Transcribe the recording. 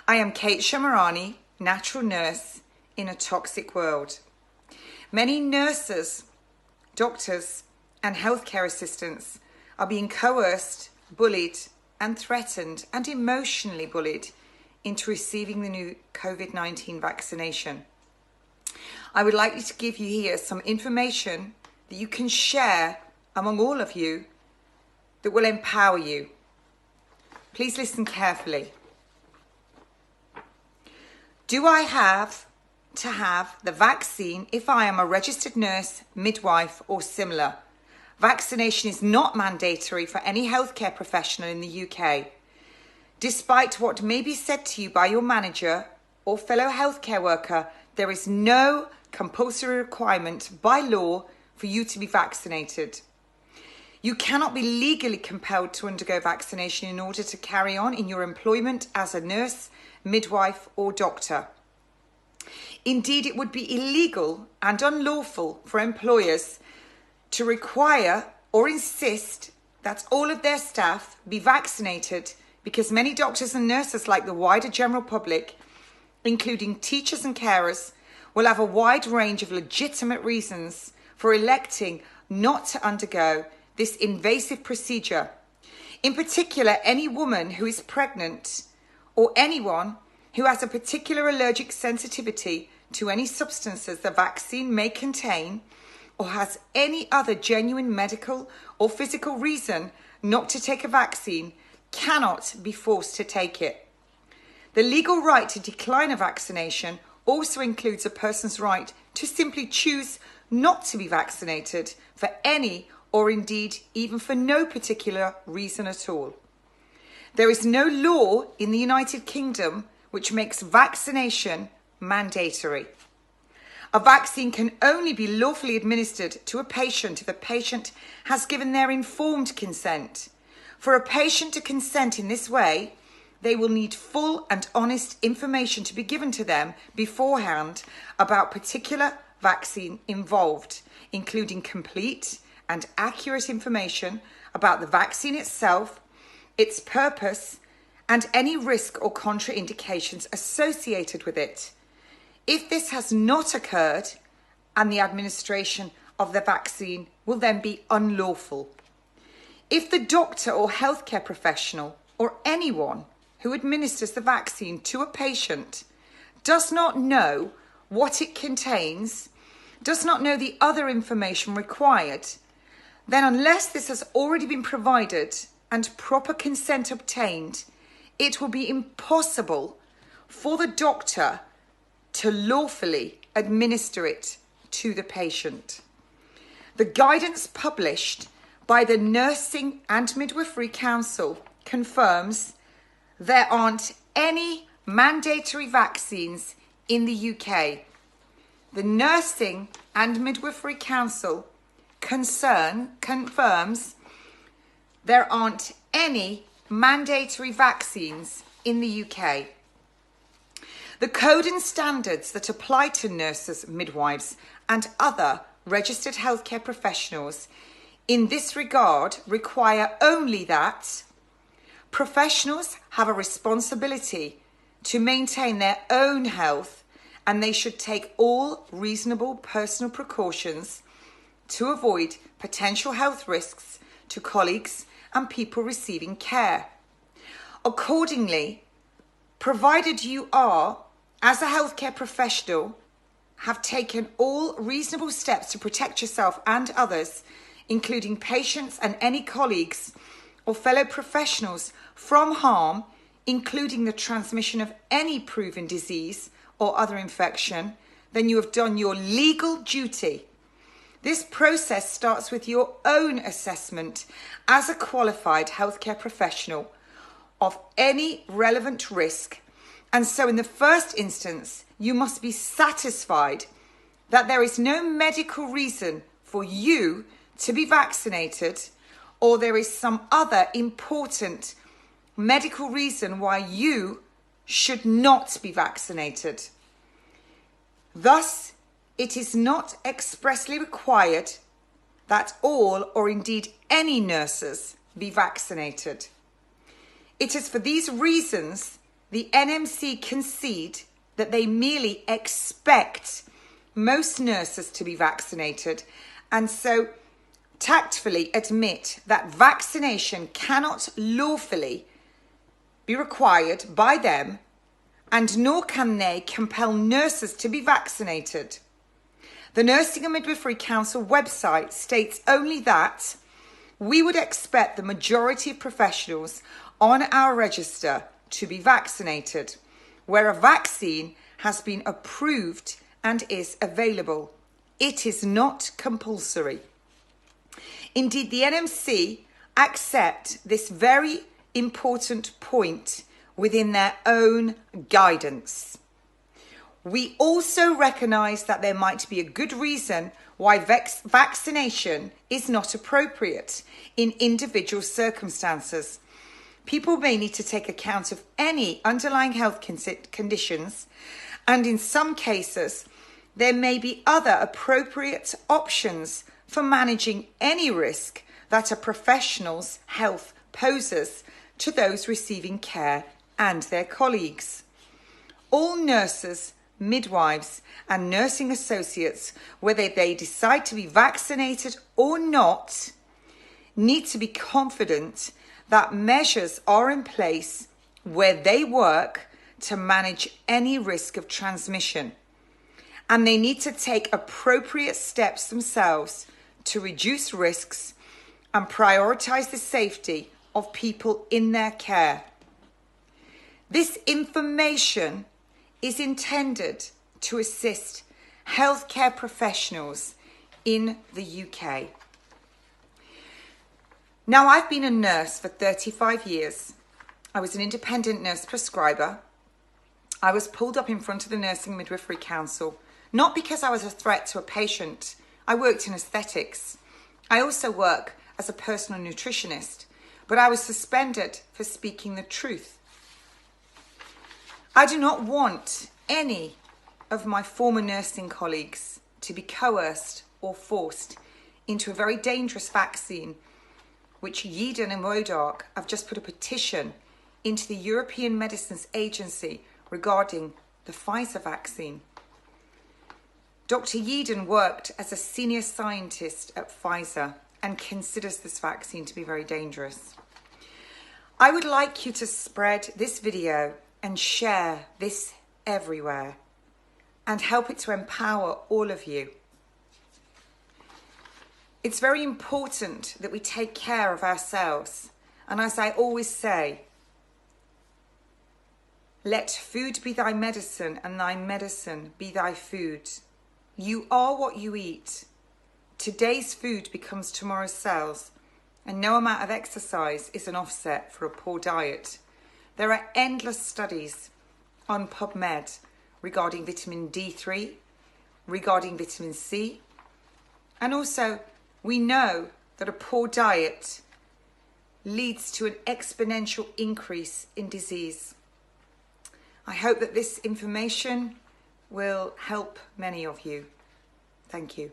I am Kate Shamarani, natural nurse in a toxic world. Many nurses, doctors, and healthcare assistants are being coerced, bullied, and threatened and emotionally bullied into receiving the new COVID-19 vaccination. I would like to give you here some information that you can share among all of you that will empower you. Please listen carefully. Do I have to have the vaccine if I am a registered nurse, midwife, or similar? Vaccination is not mandatory for any healthcare professional in the UK. Despite what may be said to you by your manager or fellow healthcare worker, there is no compulsory requirement by law for you to be vaccinated. You cannot be legally compelled to undergo vaccination in order to carry on in your employment as a nurse, midwife, or doctor. Indeed, it would be illegal and unlawful for employers to require or insist that all of their staff be vaccinated, because many doctors and nurses, like the wider general public, including teachers and carers, will have a wide range of legitimate reasons for electing not to undergo this invasive procedure. In particular, any woman who is pregnant or anyone who has a particular allergic sensitivity to any substances the vaccine may contain, or has any other genuine medical or physical reason not to take a vaccine, cannot be forced to take it. The legal right to decline a vaccination also includes a person's right to simply choose not to be vaccinated for any, or indeed even for no particular reason at all. There is no law in the United Kingdom which makes vaccination mandatory. A vaccine can only be lawfully administered to a patient if the patient has given their informed consent. For a patient to consent in this way, they will need full and honest information to be given to them beforehand about particular vaccine involved, including complete and accurate information about the vaccine itself, its purpose, and any risk or contraindications associated with it. If this has not occurred, and the administration of the vaccine will then be unlawful. If the doctor or healthcare professional or anyone who administers the vaccine to a patient does not know what it contains, does not know the other information required, then unless this has already been provided and proper consent obtained, it will be impossible for the doctor to lawfully administer it to the patient. The guidance published by the Nursing and Midwifery Council confirms there aren't any mandatory vaccines in the UK. The Nursing and Midwifery Council confirms there aren't any mandatory vaccines in the UK. The code and standards that apply to nurses, midwives, and other registered healthcare professionals in this regard require only that professionals have a responsibility to maintain their own health, and they should take all reasonable personal precautions to avoid potential health risks to colleagues and people receiving care. Accordingly, provided you are, as a healthcare professional, have taken all reasonable steps to protect yourself and others, including patients and any colleagues or fellow professionals, from harm, including the transmission of any proven disease or other infection, then you have done your legal duty. This process starts with your own assessment as a qualified healthcare professional of any relevant risk. And so in the first instance, you must be satisfied that there is no medical reason for you to be vaccinated, or there is some other important medical reason why you should not be vaccinated. Thus, it is not expressly required that all, or indeed any, nurses be vaccinated. It is for these reasons the NMC concede that they merely expect most nurses to be vaccinated, and so tactfully admit that vaccination cannot lawfully be required by them, and nor can they compel nurses to be vaccinated. The Nursing and Midwifery Council website states only that we would expect the majority of professionals on our register to be vaccinated, where a vaccine has been approved and is available. It is not compulsory. Indeed, the NMC accept this very important point within their own guidance. We also recognise that there might be a good reason why vaccination is not appropriate in individual circumstances. People may need to take account of any underlying health conditions, and in some cases, there may be other appropriate options for managing any risk that a professional's health poses to those receiving care and their colleagues. All nurses, midwives, and nursing associates, whether they decide to be vaccinated or not, need to be confident that measures are in place where they work to manage any risk of transmission, and they need to take appropriate steps themselves to reduce risks and prioritise the safety of people in their care. This information is intended to assist healthcare professionals in the UK. Now, I've been a nurse for 35 years. I was an independent nurse prescriber. I was pulled up in front of the Nursing and Midwifery Council, not because I was a threat to a patient. I worked in aesthetics. I also work as a personal nutritionist, but I was suspended for speaking the truth. I do not want any of my former nursing colleagues to be coerced or forced into a very dangerous vaccine, which Yeadon and Wodark have just put a petition into the European Medicines Agency regarding the Pfizer vaccine. Dr. Yeadon worked as a senior scientist at Pfizer and considers this vaccine to be very dangerous. I would like you to spread this video and share this everywhere and help it to empower all of you. It's very important that we take care of ourselves, and as I always say, let food be thy medicine and thy medicine be thy food. You are what you eat. Today's food becomes tomorrow's cells, and no amount of exercise is an offset for a poor diet. There are endless studies on PubMed regarding vitamin D3, regarding vitamin C, and also we know that a poor diet leads to an exponential increase in disease. I hope that this information will help many of you. Thank you.